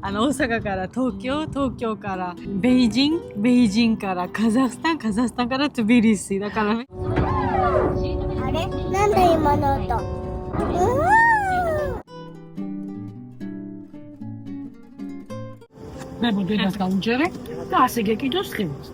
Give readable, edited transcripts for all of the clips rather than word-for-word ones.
大阪から東京、東京からベイジン、ベイジンからカザフスタン、カザフスタンからトビリシだからね。あれなんだ今の音。მე მოდენას გავუჯერე და ასე გეკიდო სხივს.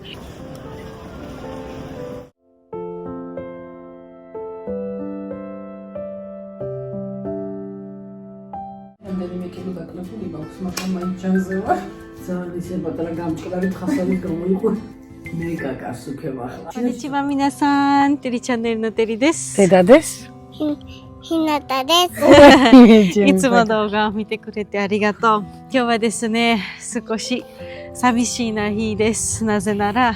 რამდენიმე კილო გაკლებული მაქვს, მაგრამ მაინც ჯანზე ვარ. ძალიან ისე პატარა გამჭყდარი თხასობით გამოიყო. მეგა გასუქება ახლა. こんにちは皆さん、テリチャンネルのテリです。 დედაです. ひなたです。いつも動画を見てくれてありがとう。今日はですね、少し寂しいな日です。なぜなら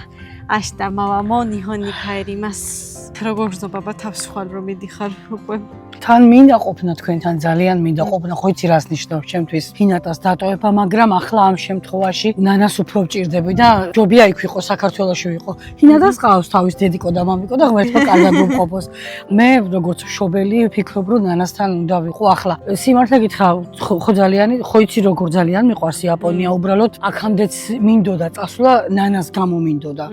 明日ママも日本に帰ります。როგორც ნობაბა თავს ხარ რომ მიდიხარ უკვე. თან მინდა ყოფნა თქვენთან ძალიან მინდა ყოფნა ხო იცი რას ნიშნავს ჩემთვის ჰინატას დატოვება მაგრამ ახლა ამ შემთხვევაში ნანას უფრო ვჭირდები და ჯობია იქ ვიყო საქართველოში ვიყო ჰინატას ყავს თავის დედიკო და მამიკო და ღმერთმა კარგად მომყოფოს მე როგორც მშობელი ვფიქრობ რომ ნანასთან უნდა ვიყო ახლა სიმართლე გითხრა ხო ძალიან ხო იცი როგორ ძალიან მიყვარს იაპონია უბრალოდ აქამდეც მინდოდა წასვლა ნანას გამო მინდოდა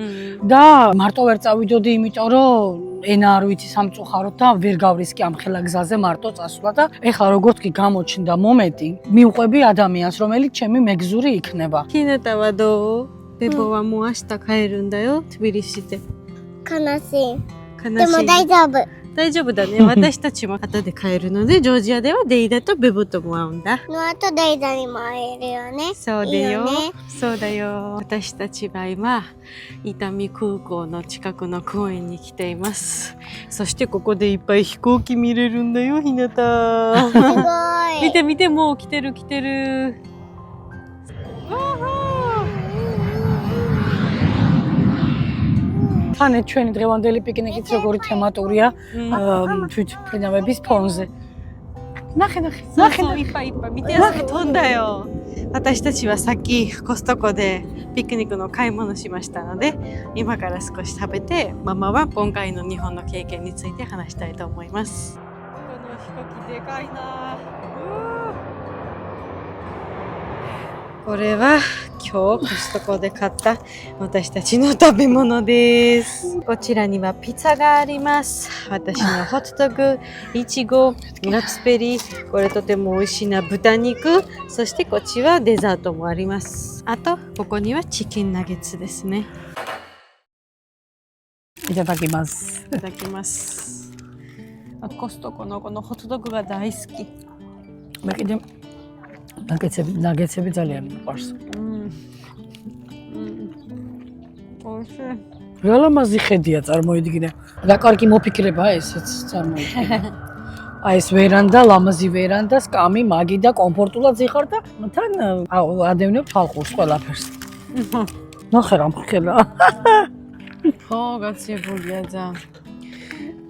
და მარტო ვერ წავიდოდი იმიტომ რომ ენა არ ვიცი სამწუხაროდ და ვერ გავრისკი ამ ხელა გზაზე მარტო წასვლა და ეხლა როგორც კი გამოჩნდა მომენტი მივყვები ადამიანს რომელიც ჩემი მეგზური იქნება ひなたはどう？ベボはもう明日帰るんだよ、トビリシで。悲しい。悲しい。でも大丈夫。大丈夫だね。私たちも後で帰るので、ジョージアではデイダとベボとも会うんだ。の後デイダにも会えるよね。そうだよ。いいよね。そうだよ。私たちは今、伊丹空港の近くの公園に来ています。そしてここでいっぱい飛行機見れるんだよ、ひなた。すごい。見て見て、もう来てる来てる。თან ჩვენი დღევანდელი პიკნიკიც როგორი თემატურია თვით ფინავების ფონზე ნახე ნახე ნახეいっぱいいっぱい見てあそこ飛んだよ。私たちはさっきコストコでピクニックの買い物しましたので今から少し食べてママは今回の日本の経験について話したいと思います。この飛行機でかいな。これは今日コストコで買った私たちの食べ物です。こちらにはピザがあります。私のホットドッグ、いちご、ナッツベリー、これとても美味しいな豚肉、そしてこっちはデザートもあります。あとここにはチキンナゲッツですね。いただきます。いただきます。コストコのこのホットドッグが大好き。მე კიდე ნაგეცები ძალიან მიყვარს.美味しい. რა ლამაზი ხედია წარმოიდგინე. რა კარგი მოფიქრებაა ესეც წარმოიდგინე. აი ეს ვერანდა, ლამაზი ვერანდა, სკამი, მაგი და კომფორტულად ზიხარ და თან ადევნებ თვალყურს ყველაფერს. ნახე რა მხელა. ხო, გაციებულია ძალიან.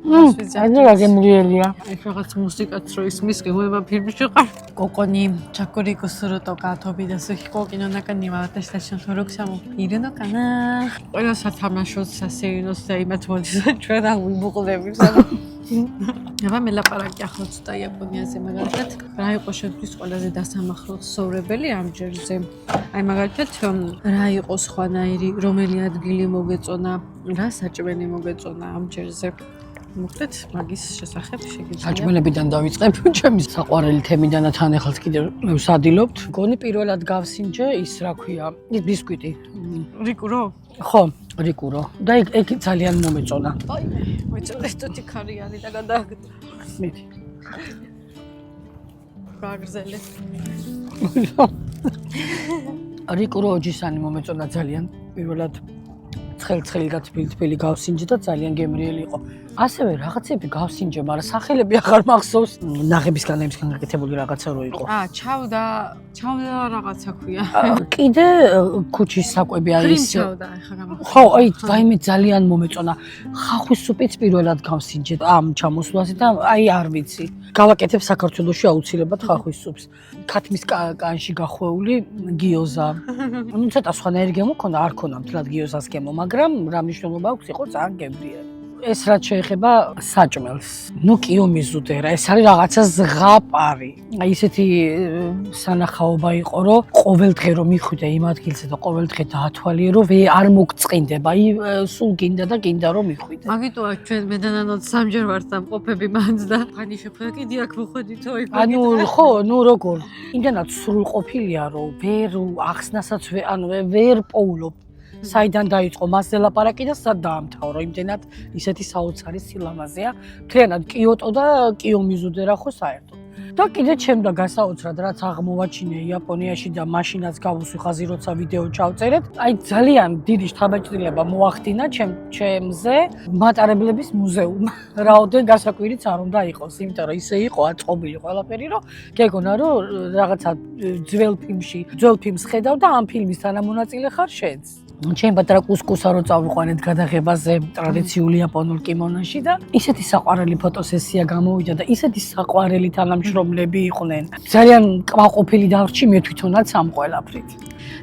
აი რა გემრიელია. ეს რაღაც მუსიკაც რო ისმის გეუბნება ფილმში ყარ. ここに着陸するとか飛び出す飛行機の中には私たちの登録者もいるのかな。ყველა სათამაშოს სასეირნოს და იმათ მოდის ჩვენ რა ვიმოყდებით. აბა მე ლაპარაკი ახლა ცოტა იაპონიაზე მაგალითად რა იყო შევთვის ყველაზე დასამახლო სოვრებელი ამ ჯერზე. აი მაგალითად რა იყო სხვანაირი რომელი ადგილი მოგეწონა, რა საჭმელი მოგეწონა ამ ჯერზე. მოკლედ მაგის შესახებ შეგიძლია. საჭმელებიდან დავიწყებ ჩემი საყვარელი თემიდან და თან ახლაც კიდევ ვსადილობთ. გონი პირველად გავსინჯე ის რა ქვია, ის ბისკვიტი. რიკურო? ხო, რიკურო. და ეგ ძალიან მომეწონა. აი, მეწონა თვითი ქარიანი და გადააგდო. მიდი. გაგრძელე. რიკურო ოჯისანი მომეწონა ძალიან. პირველად ცხელი გათბილი გავსინჯე და ძალიან გემრიელი იყო. ასევე რაღაცები გავსინჯე, მაგრამ სახელები აღარ მახსოვს. ნაღებისგან გაკეთებული რაღაცა რო იყო. ჩავდა რაღაცა ქვია. კიდე ქუჩის საკვები აი ის. ჩავდა, ეხა გამახსოვს. ხო, აი, ვაიმე ძალიან მომეწონა. ხახვის სუპიც პირველად გავსინჯე ამ ჩამოსვლაზე და აი არ ვიცი. გავაკეთებ საქართველოში აუცილებლად ხახვის სუპს. ქათმის კანში გახვეული გიოზა. ნუ ცოტა სხვანაირი გემო ქონდა, არ ქონდა მთლად გიოზას გემო, მაგრამ რა მნიშვნელობა აქვს იყო ძალიან გემრიელი. ეს რაც შეეხება საჭმელს. ნუ კიომიზუდე რა, ეს არის რაღაცა ზღაპარი. აი ესეთი სანახაობა იყო, რომ ყოველ დღე რომ მიხვიდე იმ ადგილზე და ყოველ დღე დაათვალიერო, არ მოგწყინდება. აი სულ გინდა და გინდა რომ მიხვიდე. მაგიტოა ჩვენ მედანანოთ სამჯერ ვართ ამ ყოფები მანც და ხანი შეხვდა კიდე აქ მოხვედითო იქ. ანუ ხო, ნუ როგორ? იმდანაც სრულყოფილია, რომ ვერ ახსნასაც ვერ პოულობ. საიდან დაიწყო მასზე ლაპარაკი და სად დაამთავრო? იმდენად ისეთი საოცარი სილამაზეა. მთლიანად კიოტო და კიომიზუდე რა ხო საერთოდ. და კიდე ჩემდა გასაოცრად რაც აღმოვაჩინე იაპონიაში და მაშინაც გავუსვი ხაზი როცა ვიდეო ჩავწერეთ. აი ძალიან დიდი შთაბეჭდილება მოახდინა ჩემზე მატარებლების მუზეუმ. რაოდენ გასაკვირიც არ უნდა იყოს, იმიტომ რომ ისე იყო აწყობილი ყველაფერი, რომ გეგონა რომ რაღაცა ძველ ფილმს ხედავ და ამ ფილმის თანამონაწილე ხარ შენც. ჩემ პატრა კუსკუსა რო წავიყვანეთ გადაღებაზე ტრადიციული იაპონურ კიმონოში და ისეთი საყვარელი ფოტოსესია გამოვიდა და ისეთი საყვარელი თანამშრომლები იყვნენ. ძალიან კმაყოფილი დავრჩი მე თვითონაც ამ ყველაფრით.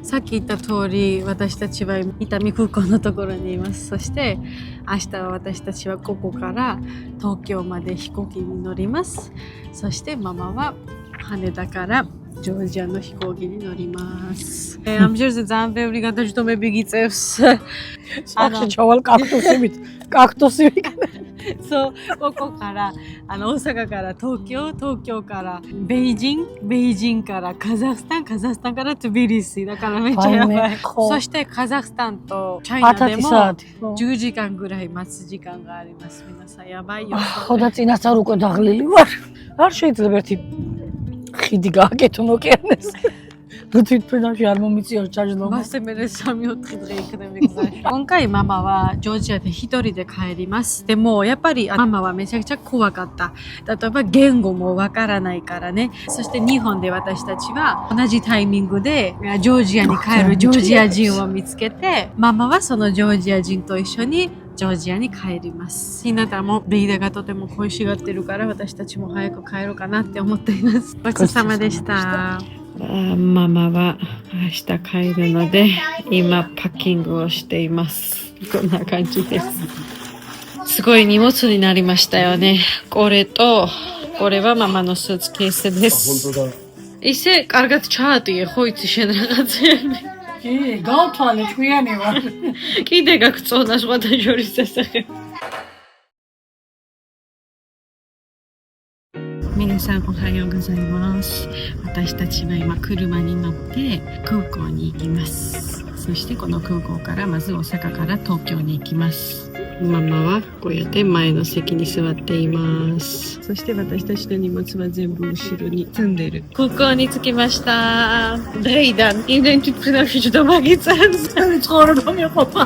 さっき言った通り私たちは伊丹空港のところにいます。そして明日は私たちはここから東京まで飛行機に乗ります。そしてママは羽田からジョージアの飛行機に乗ります。ამჯერზე ძალიან ბევრი გადაჯდომები გიწევს. სახში ჩავალ კაქტუსი ვიქნა.そう、ここから大阪から東京からベイジンからカザフスタンからトビリシだからめっちゃやばい。そしてカザフスタンとチャイナでも10時間ぐらい待つ時間があります。皆さんやばいよ。ხოდა წინასწარ უკვე დაღლილი ვარ. არ შეიძლება ერთი ხიდი გააკეთონ ოკეანეს. ნუ თვითფრენაში არ მომიწიოს ჩაჯდომა. ませめで3-4დღე იქნება გზაში. 今回ママはジョージアで一人で帰ります。でもやっぱりママはめちゃくちゃ怖かった。例えば言語もわからないからね。そして日本で私たちは同じタイミングでジョージアに帰るジョージア人を見つけて、ママはそのジョージア人と一緒にジョージアに帰ります。ひなたもリーダーがとても恋しがってるから私たちも早く帰ろうかなって思っています。ごちそうさまでした。ママは明日帰るので今パッキングをしています。こんな感じです。すごい荷物になりましたよね。これとこれはママのスーツケースです。本当だ。ისე კარგად ჩაატიე ხო იცი შენ რაღაცები. კი, გავთვალე თქვიანი ვარ. კიდე გაგწონა სხვათა შორის სასახე. 皆さんおはようございます。私たちは今車に乗って空港に行きます。そしてこの空港からまず大阪から東京に行きます。ママはこうやって前の席に座っています。そして私たちの荷物は全部後ろに積んでる。空港に着きました。დღეიდან იდენტიფიკაციაში ჯდომაგიწევს. ცხოვრება მეყოფა.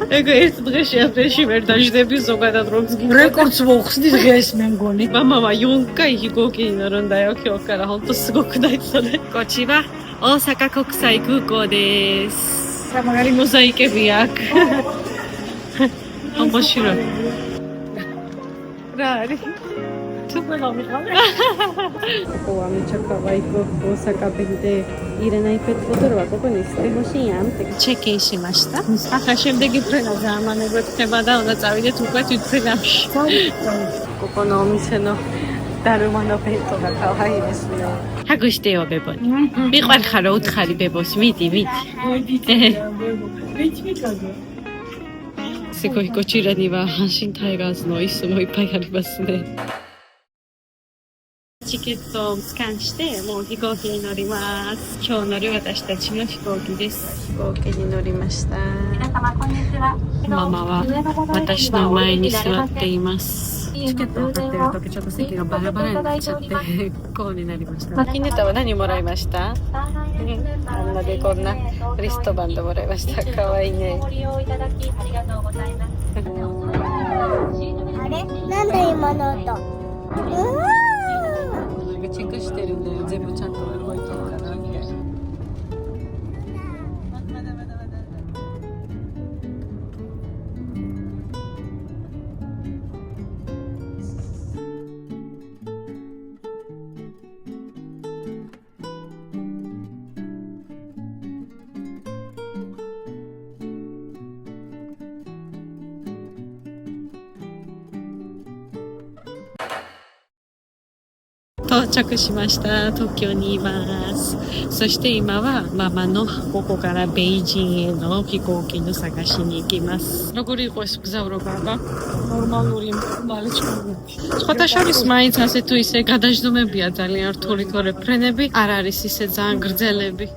ეგ ერთ დღეში აფრეში ვერ დაждები ზოგადად რომ რეკორდს მოხსნი დღეს მე მგონი. ママは4回飛行機に乗るんだよ今日から。ほんとすごくないそれ。こっちは大阪国際空港です。モザイクビアク。面白い。ラーリ。ちょっと飲みかね。ここはめちゃ可愛く大阪弁でいらないペットボトルはここに捨てほしいやんってチェックインしました。ახლა შემდეგი ფრენა ზამანებად ხდება და უნდა წავიდეთ უკვე თვითფრენაში. ここのお店のだるまのペットが可愛いですよ。ハグしてよベボに。მიყვარხარ რა უთხარი ბებოს. მიდი.すごいこちらには阪神タイガースの椅子もいっぱいありますね。チケットをスキャンしてもう飛行機に乗ります。今日乗る私たちの飛行機です。飛行機に乗りました。皆様こんにちは。ママは私の前に座っています。チケットを買ってる時ちょっと席がバラバラになっちゃってこうになりました。キネタは何もらいました？あんなでこんなリストバンドもらいました。可愛いね。ご利用いただきありがとうございます。あれなんだ今の音。チェックしてるんだよ。全部ちゃんと動いてるかなみたいな。到着しました。東京にいます。そして今はママのここから北京への飛行機の探しに行きます。როგორი იყოს გზავრობა? ნორმალური მალეჩქები. სხვათა შორის მაინც ასე თუ ისე გადაждომებია ძალიან რთული, თორე ფრენები არ არის ისე ძალიან გრძელები.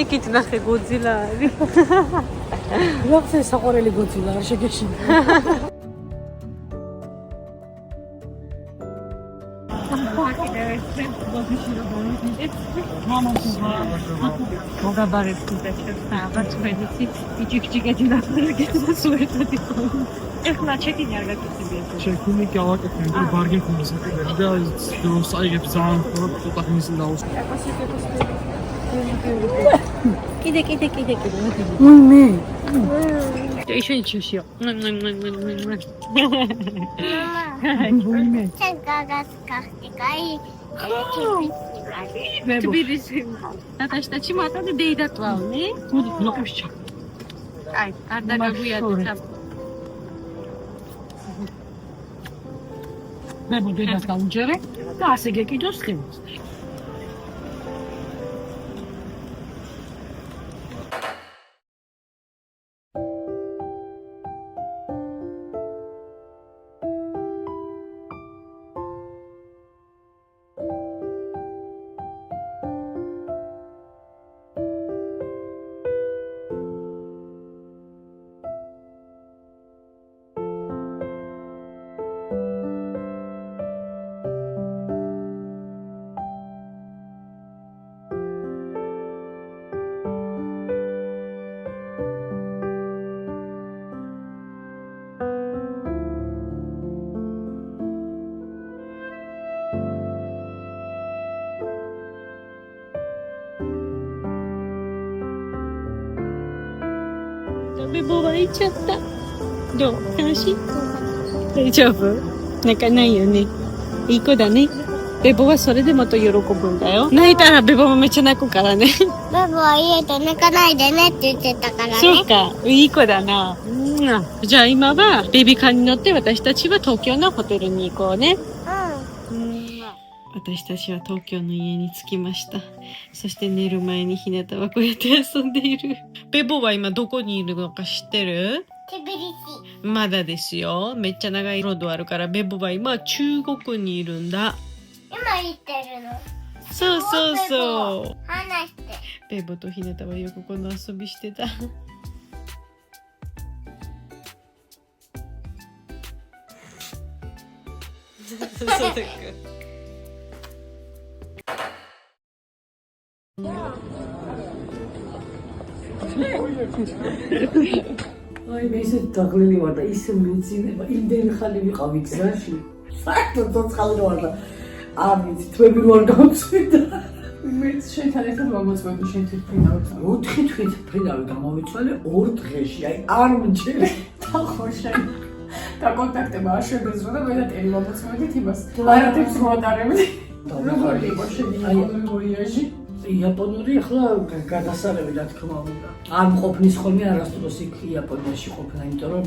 იქით ნახე გოძილა არის. ვახსე საყვარელი გოძილა არ შეგეშინდა. მოგაბარებთ და აღარ თქვენიცი იჭიქჭიკეთი ნახეთ სუეტები. ეხლა ჩეკინი არ გაკეთებია. ჩეკინი გავაკეთე, რომ ბარგი ქონდეს აკეთებს და საიგებს ძალიან ცოტა ხნის დაუს. კიდე. მე. ეშენ ჩიშიო. Sen gagas kahtikai. თბილისი. ნატაშტაჩი მათამდე დეიდატვავნი? ნოკებს ჩა. აი, არ დაგაგვიათ. მე მოდებას დაუჯერე და ასე გეკიდოს ხილს.ベボは行っちゃった。どう？楽しい？大丈夫？泣かないよね。いい子だね。ベボはそれでまた喜ぶんだよ。泣いたらベボもめっちゃ泣くからね。ベボは家で泣かないでねって言ってたからね。そうか、いい子だな。じゃあ今はベビーカーに乗って私たちは東京のホテルに行こうね。私たちは東京の家に着きました。そして寝る前にひなたはこうやって遊んでいる。ベボは今どこにいるのか知ってる？テビリシ。まだですよ。めっちゃ長いロードあるからベボは今中国にいるんだ。今言ってるの。そうそうそう。話して。ベボとひなたはよくこの遊びしてた。そうだっけ。აი მე ისე დაღლილი ვარ და ისე მეძინება იმდენი ხანი ვიყავი გზაში საერთოდ ცოცხალი ვარ და არ ვიცი თვები ვარ გავწვიდა მეც შენთან ერთად მომწვევდი შენ თვითმფრინავი 4 თვითმფრინავი გამოვიცვალე 2 დღეში აი არ მჯერე და ხო შენ და კონტაქტება არ შეგეძლო და მე და ტერი მომწვევდით იმას არათებს მოატარებდი როგორ იყო შენი იაპონური ვოიაჟი იაპონური ახლა გადასარევი რა თქმა უნდა. არ მყოფნის ხოლმე არასდროს იქ იაპონიაში ყოფნა, იმიტომ რომ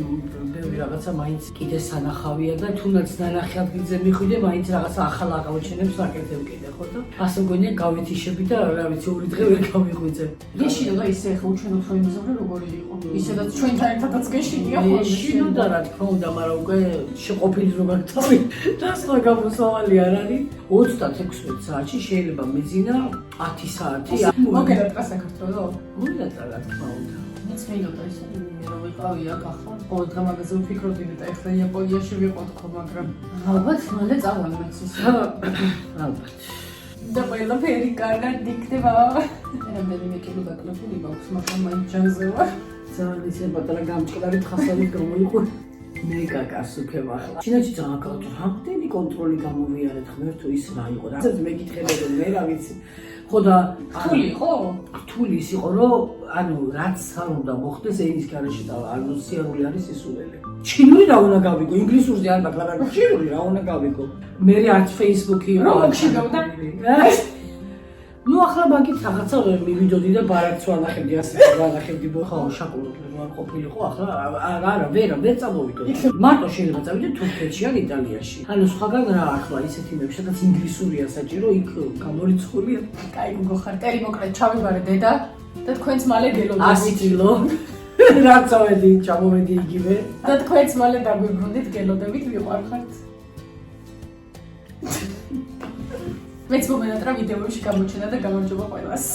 ბევრი რაღაცა მაინც კიდე სანახავია და თუნდაც ნანახი ადგილზე მიხვიდე, მაინც რაღაცა ახალ აღმოჩენებს ვაკეთებ კიდე, ხო და? ასე მგონია გავეთიშები და რა ვიცი, 2 დღე ვერ გავიღვიძე. გეშინოდა ისე ახლა უჩვენოთ რომ იმაზე როგორი იყო. ისედაც ჩვენთან ერთადაც გეშინია ხოლმე. შინოდა რა თქმა უნდა, მაგრამ უკვე შეყოფილი როგორ თავი და სხვა გამოსავალი არ არის. 36 საათში შეიძლება მეძინა 10 საათი. მოგედატრა საქართველოს? მოგედატრა რა თქმა უნდა. მეც მინდოდა ისე რომ ვიყავი აქ ახლა. ყოველ დღე მაგაზე ვფიქრობდი და ეხლა იაპონიაში ვიყავ თქო, მაგრამ ალბათ მალე წავალ მეც ისე. ალბათ. და ყველაფერი კარგად იქნება. რამდენიმე კილო გაკლებული მაქვს, მაგრამ მაინც ჯანზე ვარ. ძალიან ისე პატარა გამჭყდარი თხასავით გამოიყო. მე გაკასუქებ ახლა. ჩინეთში ძალიან კაუტო. რამდენი კონტროლი გამოვიარეთ ღმერთო ის რა იყო რა. ასე მეკითხებოდნენ მე რა ვიცი. ხო და რთული იყო? რთული ის იყო რომ ანუ რაც არ უნდა მოხდეს ენის გარეშე და ანუ სიარული არის სისულელი. ჩინური რა უნდა გავიგო, ინგლისურზე არ მაქვს, მაგრამ ჩინური რა უნდა გავიგო. მე არც Facebook-ი იყო. რომ მოგშიგავდა? ნუ ნუ ახლა მაგით რაღაცა მივიდოდი და ბარათს ვანახებდი, ასე ვანახებდი, ხო, შაკულობდი რომ არ ყოფილიყო, ახლა არა, ვერ წამოვიდოდი. მარტო შეიძლება წავიდე თურქეთში ან იტალიაში. ანუ სხვაგან რა ახლა ისეთი მეფე, სადაც ინგლისურია საჭირო, იქ გამორიცხულია. კაი გოგო ხარ, ტერი მოკლედ ჩავიბარე დედა და თქვენც მალე გელოდებით. 100 კილო. რა წავედი, ჩამოვედი იგივე. და თქვენც მალე დაგვიბრუნდით, გელოდებით, ვიყვარხართ. მეც მომენატრა ვიდეოებში გამოჩენა და გამარჯობა ყველას.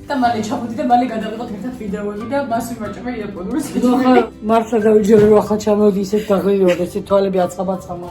და მალე ჩამოდი და მალე გადავიღოთ ერთად ვიდეოები და მას ვიმაჭრე იაპონური ახლა მართლა გავიჯერე რომ ახლა ჩამოვედი ისეთ გაღვივოთ, ესე თვალები აცხაბაცხამა.